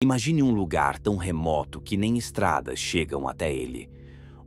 Imagine um lugar tão remoto que nem estradas chegam até ele.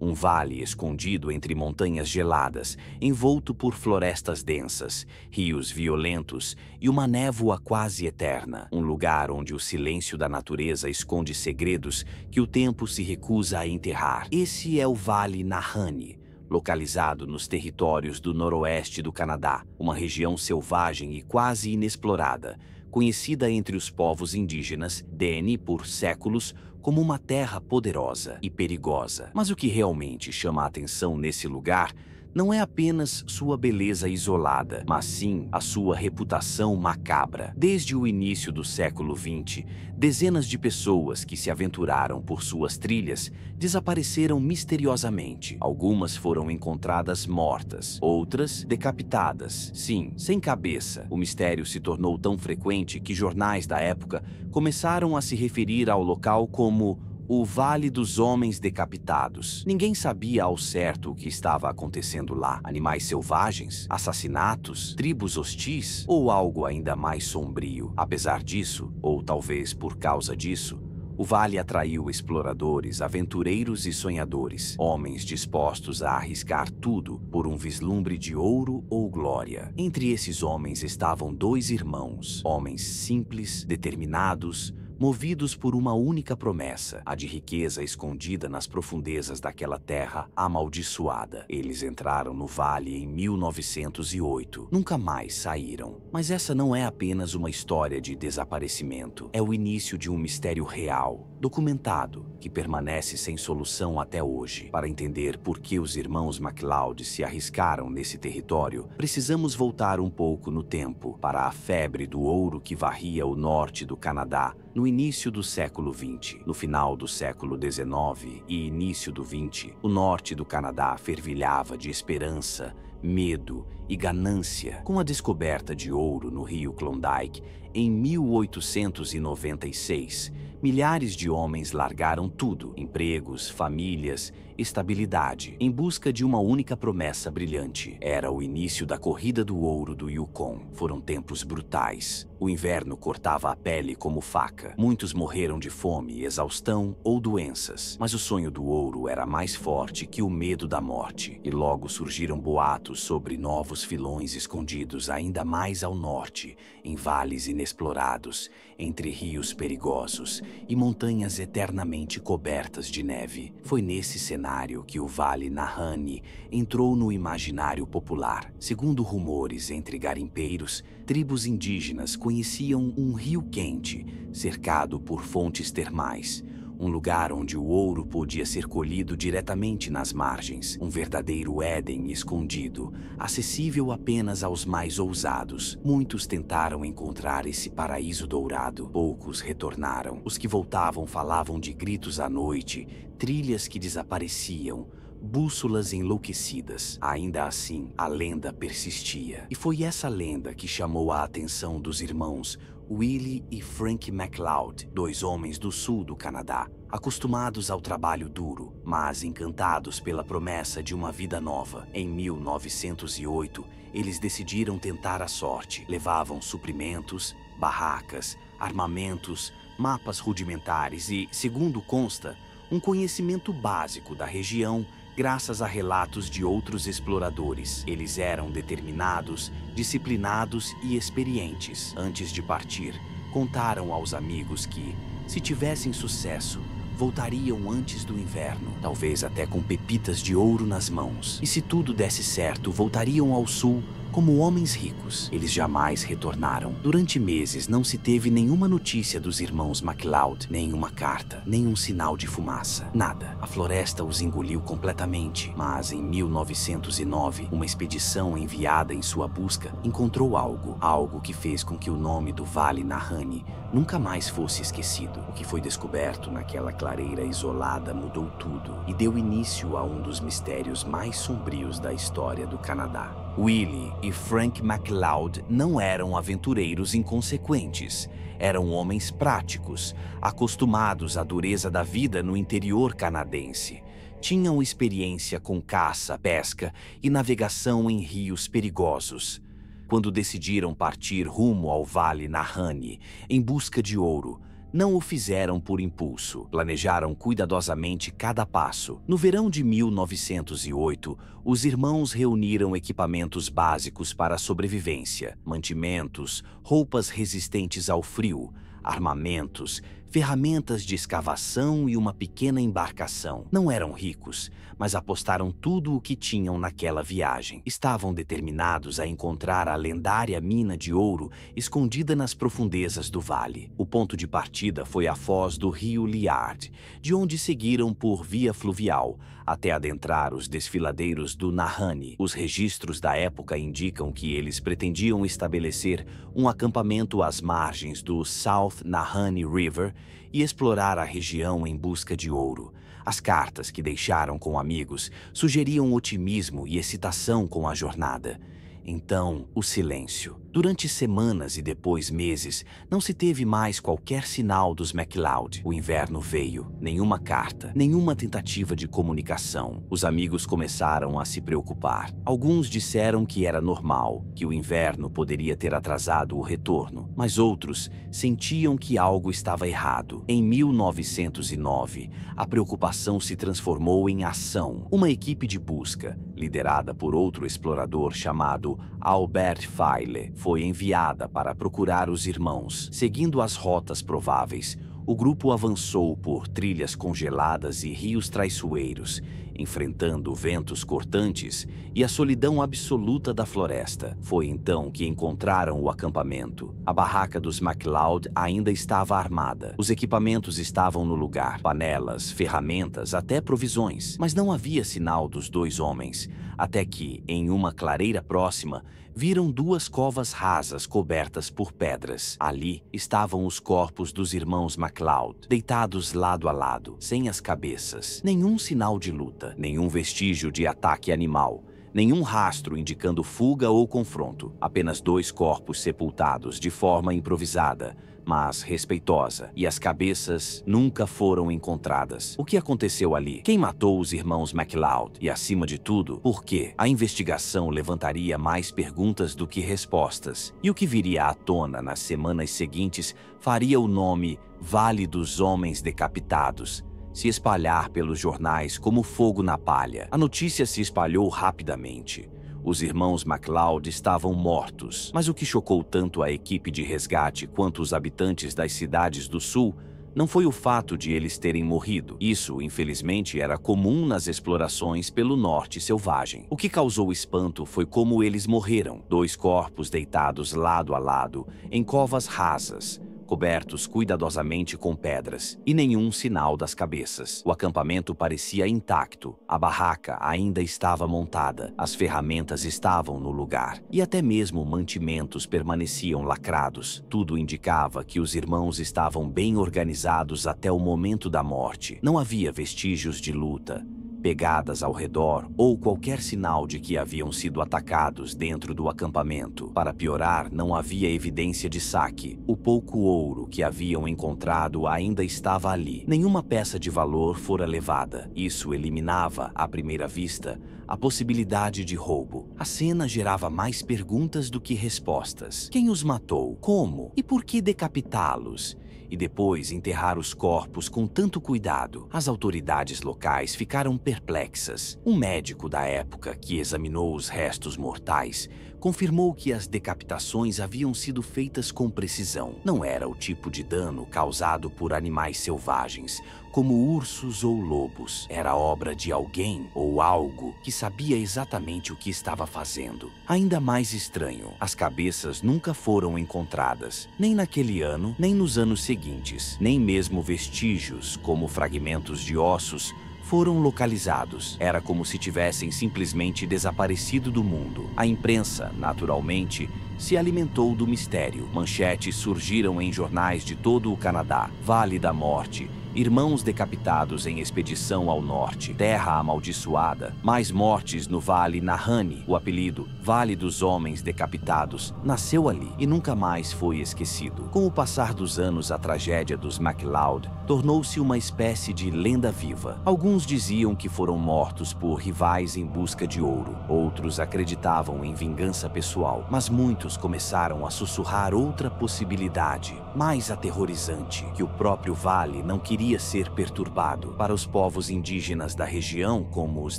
Um vale escondido entre montanhas geladas, envolto por florestas densas, rios violentos e uma névoa quase eterna. Um lugar onde o silêncio da natureza esconde segredos que o tempo se recusa a enterrar. Esse é o Vale Nahanni, localizado nos territórios do noroeste do Canadá, uma região selvagem e quase inexplorada, conhecida entre os povos indígenas Dene por séculos como uma terra poderosa e perigosa. Mas o que realmente chama a atenção nesse lugar não é apenas sua beleza isolada, mas sim a sua reputação macabra. Desde o início do século XX, dezenas de pessoas que se aventuraram por suas trilhas desapareceram misteriosamente. Algumas foram encontradas mortas, outras decapitadas, sim, sem cabeça. O mistério se tornou tão frequente que jornais da época começaram a se referir ao local como o Vale dos Homens Decapitados. Ninguém sabia ao certo o que estava acontecendo lá. Animais selvagens, assassinatos, tribos hostis ou algo ainda mais sombrio. Apesar disso, ou talvez por causa disso, o vale atraiu exploradores, aventureiros e sonhadores, homens dispostos a arriscar tudo por um vislumbre de ouro ou glória. Entre esses homens estavam dois irmãos, homens simples, determinados, movidos por uma única promessa, a de riqueza escondida nas profundezas daquela terra amaldiçoada. Eles entraram no vale em 1908. Nunca mais saíram. Mas essa não é apenas uma história de desaparecimento. É o início de um mistério real, documentado, que permanece sem solução até hoje. Para entender por que os irmãos MacLeod se arriscaram nesse território, precisamos voltar um pouco no tempo, para a febre do ouro que varria o norte do Canadá, no início do século XX. No final do século XIX e início do XX, o norte do Canadá fervilhava de esperança, medo e ganância. Com a descoberta de ouro no rio Klondike em 1896, milhares de homens largaram tudo: empregos, famílias, estabilidade, em busca de uma única promessa brilhante. Era o início da corrida do ouro do Yukon. Foram tempos brutais. O inverno cortava a pele como faca. Muitos morreram de fome, exaustão ou doenças. Mas o sonho do ouro era mais forte que o medo da morte. E logo surgiram boatos sobre novos filões escondidos ainda mais ao norte, em vales inexplorados, entre rios perigosos e montanhas eternamente cobertas de neve. Foi nesse cenário que o Vale Nahanni entrou no imaginário popular. Segundo rumores entre garimpeiros, tribos indígenas conheciam um rio quente, cercado por fontes termais, um lugar onde o ouro podia ser colhido diretamente nas margens, um verdadeiro Éden escondido, acessível apenas aos mais ousados. Muitos tentaram encontrar esse paraíso dourado, poucos retornaram. Os que voltavam falavam de gritos à noite, trilhas que desapareciam, bússolas enlouquecidas. Ainda assim, a lenda persistia. E foi essa lenda que chamou a atenção dos irmãos Willie e Frank MacLeod, dois homens do sul do Canadá, acostumados ao trabalho duro, mas encantados pela promessa de uma vida nova. Em 1908, eles decidiram tentar a sorte. Levavam suprimentos, barracas, armamentos, mapas rudimentares e, segundo consta, um conhecimento básico da região, graças a relatos de outros exploradores. Eles eram determinados, disciplinados e experientes. Antes de partir, contaram aos amigos que, se tivessem sucesso, voltariam antes do inverno, talvez até com pepitas de ouro nas mãos. E se tudo desse certo, voltariam ao sul como homens ricos. Eles jamais retornaram. Durante meses não se teve nenhuma notícia dos irmãos MacLeod, nenhuma carta, nenhum sinal de fumaça, nada. A floresta os engoliu completamente, mas em 1909, uma expedição enviada em sua busca encontrou algo que fez com que o nome do Vale Nahanni nunca mais fosse esquecido. O que foi descoberto naquela clareira isolada mudou tudo e deu início a um dos mistérios mais sombrios da história do Canadá. Willie e Frank MacLeod não eram aventureiros inconsequentes. Eram homens práticos, acostumados à dureza da vida no interior canadense. Tinham experiência com caça, pesca e navegação em rios perigosos. Quando decidiram partir rumo ao Vale Nahanni em busca de ouro, Não o fizeram por impulso. Planejaram cuidadosamente cada passo. No verão de 1908, os irmãos reuniram equipamentos básicos para a sobrevivência: mantimentos, roupas resistentes ao frio, armamentos, ferramentas de escavação e uma pequena embarcação. Não eram ricos, mas apostaram tudo o que tinham naquela viagem. Estavam determinados a encontrar a lendária mina de ouro escondida nas profundezas do vale. O ponto de partida foi a foz do rio Liard, de onde seguiram por via fluvial até adentrar os desfiladeiros do Nahanni. Os registros da época indicam que eles pretendiam estabelecer um acampamento às margens do South Nahanni River e explorar a região em busca de ouro. As cartas que deixaram com amigos sugeriam otimismo e excitação com a jornada. Então, o silêncio. Durante semanas e depois meses, não se teve mais qualquer sinal dos MacLeod. O inverno veio. Nenhuma carta, nenhuma tentativa de comunicação. Os amigos começaram a se preocupar. Alguns disseram que era normal, que o inverno poderia ter atrasado o retorno, mas outros sentiam que algo estava errado. Em 1909, a preocupação se transformou em ação. Uma equipe de busca, liderada por outro explorador chamado Albert Feile, foi enviada para procurar os irmãos. Seguindo as rotas prováveis, o grupo avançou por trilhas congeladas e rios traiçoeiros, enfrentando ventos cortantes e a solidão absoluta da floresta. Foi então que encontraram o acampamento. A barraca dos MacLeod ainda estava armada. Os equipamentos estavam no lugar: panelas, ferramentas, até provisões. Mas não havia sinal dos dois homens, até que, em uma clareira próxima, viram duas covas rasas cobertas por pedras. Ali estavam os corpos dos irmãos MacLeod, deitados lado a lado, sem as cabeças. Nenhum sinal de luta, nenhum vestígio de ataque animal, nenhum rastro indicando fuga ou confronto. Apenas dois corpos sepultados de forma improvisada, mas respeitosa, e as cabeças nunca foram encontradas. O que aconteceu ali? Quem matou os irmãos MacLeod? E, acima de tudo, por quê? A investigação levantaria mais perguntas do que respostas, e o que viria à tona nas semanas seguintes faria o nome Vale dos Homens Decapitados se espalhar pelos jornais como fogo na palha. A notícia se espalhou rapidamente. Os irmãos MacLeod estavam mortos, mas o que chocou tanto a equipe de resgate quanto os habitantes das cidades do sul não foi o fato de eles terem morrido. Isso, infelizmente, era comum nas explorações pelo norte selvagem. O que causou espanto foi como eles morreram: dois corpos deitados lado a lado em covas rasas, cobertos cuidadosamente com pedras, e nenhum sinal das cabeças. O acampamento parecia intacto, a barraca ainda estava montada, as ferramentas estavam no lugar, e até mesmo mantimentos permaneciam lacrados. Tudo indicava que os irmãos estavam bem organizados até o momento da morte. Não havia vestígios de luta, pegadas ao redor ou qualquer sinal de que haviam sido atacados dentro do acampamento. Para piorar, não havia evidência de saque. O pouco ouro que haviam encontrado ainda estava ali. Nenhuma peça de valor fora levada. Isso eliminava, à primeira vista, a possibilidade de roubo. A cena gerava mais perguntas do que respostas. Quem os matou? Como? E por que decapitá-los? E depois enterrar os corpos com tanto cuidado? As autoridades locais ficaram perplexas. Um médico da época que examinou os restos mortais confirmou que as decapitações haviam sido feitas com precisão. Não era o tipo de dano causado por animais selvagens, como ursos ou lobos. Era obra de alguém ou algo que sabia exatamente o que estava fazendo. Ainda mais estranho, as cabeças nunca foram encontradas, nem naquele ano, nem nos anos seguintes. Nem mesmo vestígios, como fragmentos de ossos, foram localizados. Era como se tivessem simplesmente desaparecido do mundo. A imprensa, naturalmente, se alimentou do mistério. Manchetes surgiram em jornais de todo o Canadá: Vale da Morte, Irmãos decapitados em expedição ao norte. Terra amaldiçoada. Mais mortes no Vale Nahanni. O apelido Vale dos Homens Decapitados nasceu ali e nunca mais foi esquecido. Com o passar dos anos, a tragédia dos MacLeod tornou-se uma espécie de lenda viva. Alguns diziam que foram mortos por rivais em busca de ouro. Outros acreditavam em vingança pessoal. Mas muitos começaram a sussurrar outra possibilidade, mais aterrorizante, que o próprio vale não queria ser perturbado. Para os povos indígenas da região, como os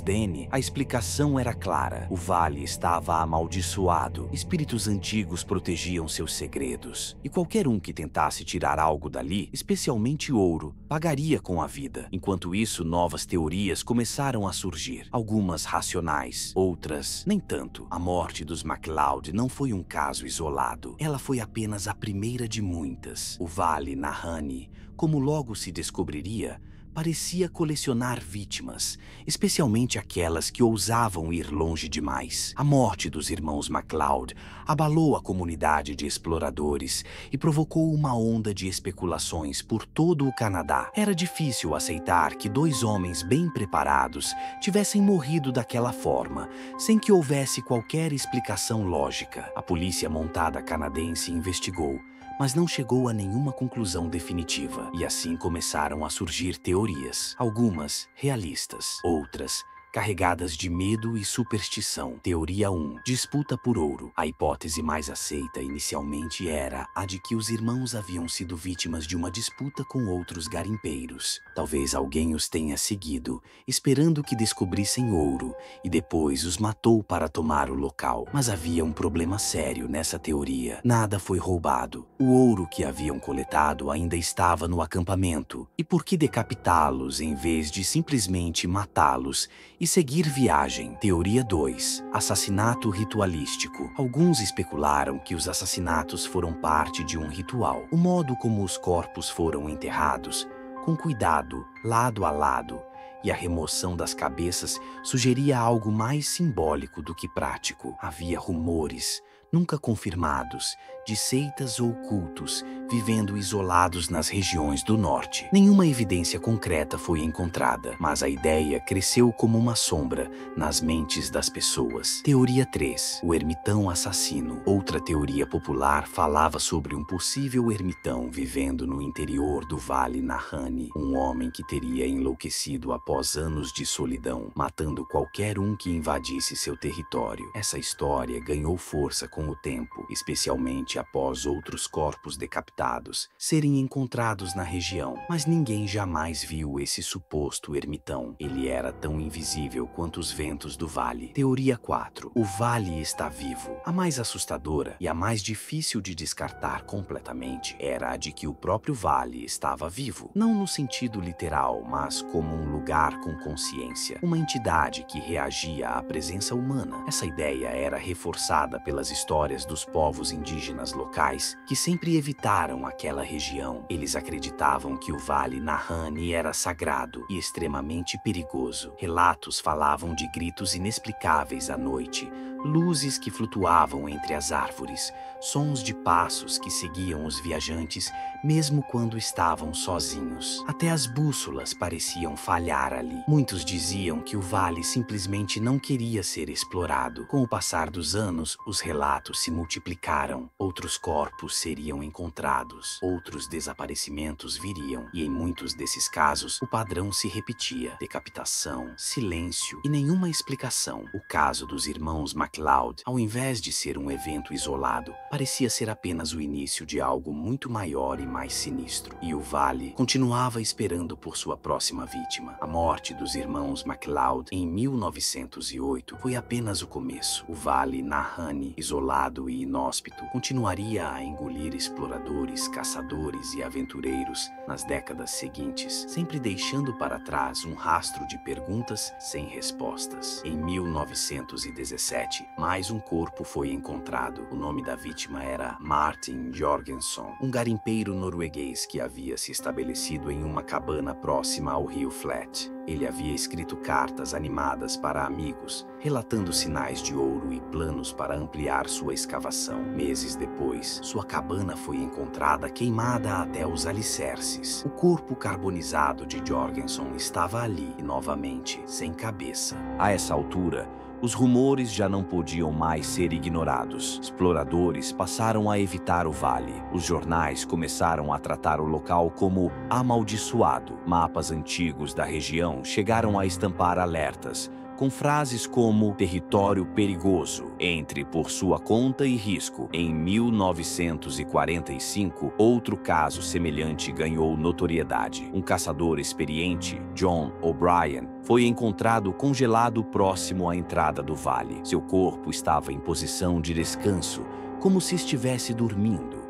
Dene, a explicação era clara. O vale estava amaldiçoado. Espíritos antigos protegiam seus segredos. E qualquer um que tentasse tirar algo dali, especialmente ouro, pagaria com a vida. Enquanto isso, novas teorias começaram a surgir. Algumas racionais, outras nem tanto. A morte dos MacLeod não foi um caso isolado. Ela foi apenas a primeira de muitas. O Vale Nahanni, como logo se descobriria, parecia colecionar vítimas, especialmente aquelas que ousavam ir longe demais. A morte dos irmãos MacLeod abalou a comunidade de exploradores e provocou uma onda de especulações por todo o Canadá. Era difícil aceitar que dois homens bem preparados tivessem morrido daquela forma, sem que houvesse qualquer explicação lógica. A polícia montada canadense investigou, mas não chegou a nenhuma conclusão definitiva. E assim começaram a surgir teorias, algumas realistas, outras carregadas de medo e superstição. Teoria 1. Disputa por ouro. A hipótese mais aceita inicialmente era a de que os irmãos haviam sido vítimas de uma disputa com outros garimpeiros. Talvez alguém os tenha seguido, esperando que descobrissem ouro, e depois os matou para tomar o local. Mas havia um problema sério nessa teoria. Nada foi roubado. O ouro que haviam coletado ainda estava no acampamento. E por que decapitá-los em vez de simplesmente matá-los e seguir viagem? Teoria 2. Assassinato ritualístico. Alguns especularam que os assassinatos foram parte de um ritual. O modo como os corpos foram enterrados, com cuidado, lado a lado, e a remoção das cabeças sugeria algo mais simbólico do que prático. Havia rumores, nunca confirmados, de seitas ou cultos vivendo isolados nas regiões do norte. Nenhuma evidência concreta foi encontrada, mas a ideia cresceu como uma sombra nas mentes das pessoas. Teoria 3. O ermitão assassino. Outra teoria popular falava sobre um possível ermitão vivendo no interior do Vale Nahanni, um homem que teria enlouquecido após anos de solidão, matando qualquer um que invadisse seu território. Essa história ganhou força com o tempo, especialmente após outros corpos decapitados serem encontrados na região. Mas ninguém jamais viu esse suposto ermitão. Ele era tão invisível quanto os ventos do vale. Teoria 4. O vale está vivo. A mais assustadora e a mais difícil de descartar completamente era a de que o próprio vale estava vivo. Não no sentido literal, mas como um lugar com consciência. Uma entidade que reagia à presença humana. Essa ideia era reforçada pelas histórias dos povos indígenas locais que sempre evitaram aquela região. Eles acreditavam que o Vale Nahanni era sagrado e extremamente perigoso. Relatos falavam de gritos inexplicáveis à noite, luzes que flutuavam entre as árvores, sons de passos que seguiam os viajantes mesmo quando estavam sozinhos. Até as bússolas pareciam falhar ali. Muitos diziam que o vale simplesmente não queria ser explorado. Com o passar dos anos, os relatos se multiplicaram. Outros corpos seriam encontrados, outros desaparecimentos viriam, e em muitos desses casos, o padrão se repetia: decapitação, silêncio e nenhuma explicação. O caso dos irmãos MacLeod, ao invés de ser um evento isolado, parecia ser apenas o início de algo muito maior e mais sinistro. E o vale continuava esperando por sua próxima vítima. A morte dos irmãos MacLeod em 1908 foi apenas o começo. O Vale Nahanni, isolado e inóspito, continuaria a engolir exploradores, caçadores e aventureiros nas décadas seguintes, sempre deixando para trás um rastro de perguntas sem respostas. Em 1917, mais um corpo foi encontrado. O nome da vítima era Martin Jorgensen, um garimpeiro norueguês que havia se estabelecido em uma cabana próxima ao rio Flat. Ele havia escrito cartas animadas para amigos, relatando sinais de ouro e planos para ampliar sua escavação. Meses depois, sua cabana foi encontrada queimada até os alicerces. O corpo carbonizado de Jorgensen estava ali, e novamente, sem cabeça. A essa altura, os rumores já não podiam mais ser ignorados. Exploradores passaram a evitar o vale. Os jornais começaram a tratar o local como amaldiçoado. Mapas antigos da região chegaram a estampar alertas, com frases como território perigoso, entre por sua conta e risco. Em 1945, outro caso semelhante ganhou notoriedade. Um caçador experiente, John O'Brien, foi encontrado congelado próximo à entrada do vale. Seu corpo estava em posição de descanso, como se estivesse dormindo,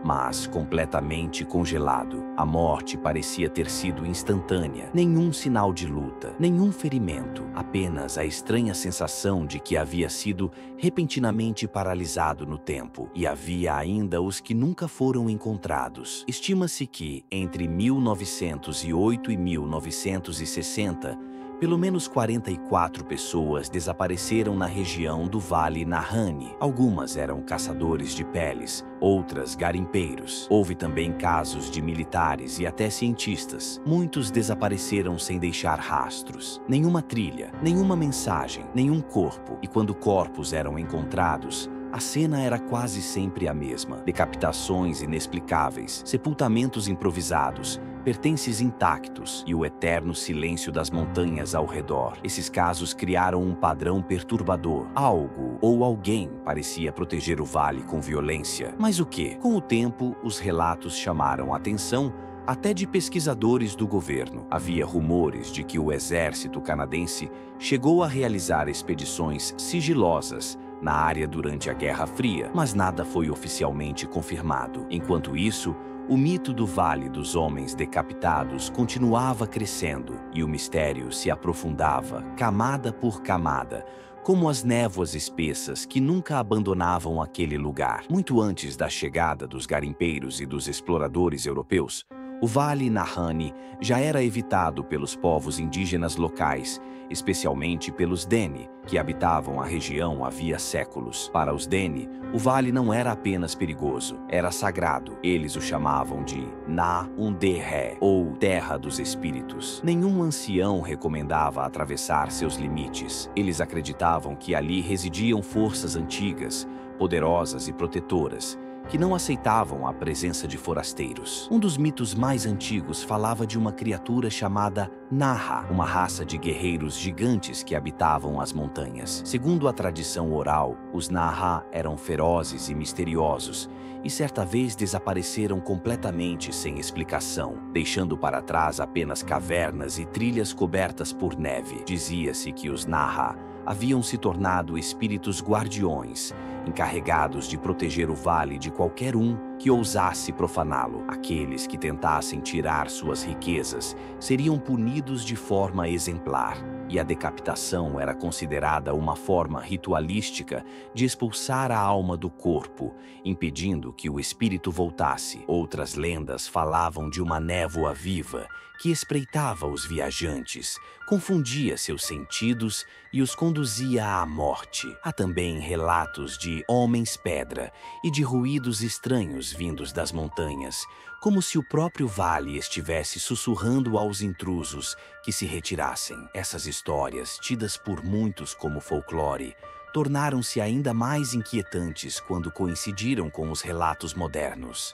mas completamente congelado. A morte parecia ter sido instantânea. Nenhum sinal de luta, nenhum ferimento, apenas a estranha sensação de que havia sido repentinamente paralisado no tempo. E havia ainda os que nunca foram encontrados. Estima-se que, entre 1908 e 1960, pelo menos 44 pessoas desapareceram na região do Vale Nahanni. Algumas eram caçadores de peles, outras garimpeiros. Houve também casos de militares e até cientistas. Muitos desapareceram sem deixar rastros. Nenhuma trilha, nenhuma mensagem, nenhum corpo. E quando corpos eram encontrados, a cena era quase sempre a mesma. Decapitações inexplicáveis, sepultamentos improvisados, pertences intactos e o eterno silêncio das montanhas ao redor. Esses casos criaram um padrão perturbador. Algo ou alguém parecia proteger o vale com violência. Mas o quê? Com o tempo, os relatos chamaram a atenção até de pesquisadores do governo. Havia rumores de que o exército canadense chegou a realizar expedições sigilosas na área durante a Guerra Fria, mas nada foi oficialmente confirmado. Enquanto isso, o mito do Vale dos Homens Decapitados continuava crescendo e o mistério se aprofundava, camada por camada, como as névoas espessas que nunca abandonavam aquele lugar. Muito antes da chegada dos garimpeiros e dos exploradores europeus, o Vale Nahanni já era evitado pelos povos indígenas locais, especialmente pelos Dene, que habitavam a região havia séculos. Para os Dene, o vale não era apenas perigoso, era sagrado. Eles o chamavam de Na-um-de-Ré, ou Terra dos Espíritos. Nenhum ancião recomendava atravessar seus limites. Eles acreditavam que ali residiam forças antigas, poderosas e protetoras, que não aceitavam a presença de forasteiros. Um dos mitos mais antigos falava de uma criatura chamada Naha, uma raça de guerreiros gigantes que habitavam as montanhas. Segundo a tradição oral, os Naha eram ferozes e misteriosos, e certa vez desapareceram completamente sem explicação, deixando para trás apenas cavernas e trilhas cobertas por neve. Dizia-se que os Naha haviam se tornado espíritos guardiões, encarregados de proteger o vale de qualquer um que ousasse profaná-lo. Aqueles que tentassem tirar suas riquezas seriam punidos de forma exemplar, e a decapitação era considerada uma forma ritualística de expulsar a alma do corpo, impedindo que o espírito voltasse. Outras lendas falavam de uma névoa viva que espreitava os viajantes, confundia seus sentidos e os conduzia à morte. Há também relatos de homens-pedra e de ruídos estranhos vindos das montanhas, como se o próprio vale estivesse sussurrando aos intrusos que se retirassem. Essas histórias, tidas por muitos como folclore, tornaram-se ainda mais inquietantes quando coincidiram com os relatos modernos.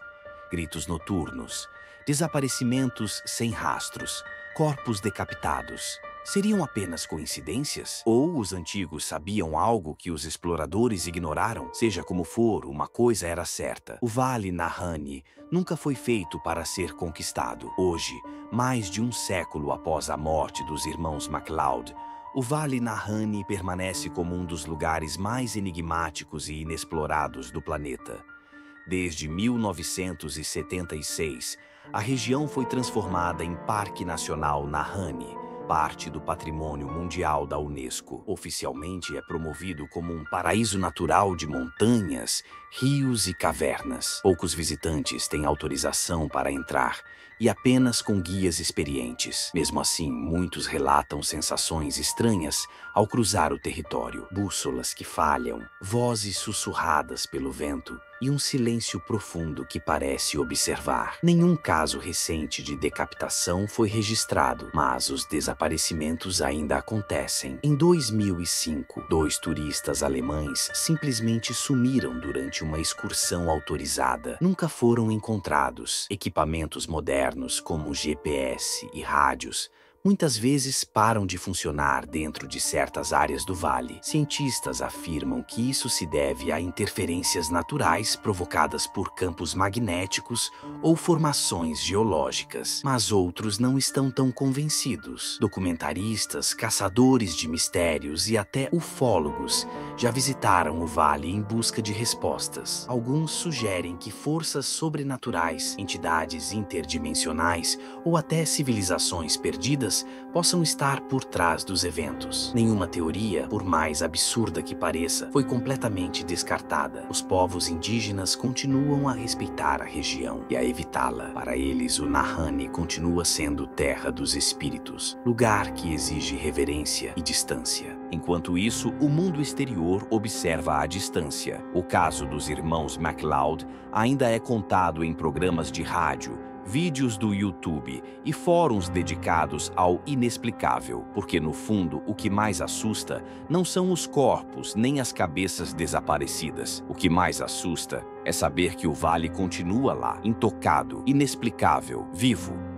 Gritos noturnos, desaparecimentos sem rastros, corpos decapitados. Seriam apenas coincidências? Ou os antigos sabiam algo que os exploradores ignoraram? Seja como for, uma coisa era certa: o Vale Nahanni nunca foi feito para ser conquistado. Hoje, mais de um século após a morte dos irmãos MacLeod, o Vale Nahanni permanece como um dos lugares mais enigmáticos e inexplorados do planeta. Desde 1976, a região foi transformada em Parque Nacional Nahanni, parte do Patrimônio Mundial da Unesco. Oficialmente é promovido como um paraíso natural de montanhas, rios e cavernas. Poucos visitantes têm autorização para entrar, e apenas com guias experientes. Mesmo assim, muitos relatam sensações estranhas ao cruzar o território. Bússolas que falham, vozes sussurradas pelo vento e um silêncio profundo que parece observar. Nenhum caso recente de decapitação foi registrado, mas os desaparecimentos ainda acontecem. Em 2005, 2 turistas alemães simplesmente sumiram durante uma excursão autorizada. Nunca foram encontrados. Equipamentos modernos como GPS e rádios muitas vezes param de funcionar dentro de certas áreas do vale. Cientistas afirmam que isso se deve a interferências naturais provocadas por campos magnéticos ou formações geológicas, mas outros não estão tão convencidos. Documentaristas, caçadores de mistérios e até ufólogos já visitaram o vale em busca de respostas. Alguns sugerem que forças sobrenaturais, entidades interdimensionais ou até civilizações perdidas possam estar por trás dos eventos. Nenhuma teoria, por mais absurda que pareça, foi completamente descartada. Os povos indígenas continuam a respeitar a região e a evitá-la. Para eles, o Nahanni continua sendo terra dos espíritos, lugar que exige reverência e distância. Enquanto isso, o mundo exterior observa à distância. O caso dos irmãos MacLeod ainda é contado em programas de rádio, vídeos do YouTube e fóruns dedicados ao inexplicável, porque no fundo o que mais assusta não são os corpos nem as cabeças desaparecidas. O que mais assusta é saber que o vale continua lá, intocado, inexplicável, vivo.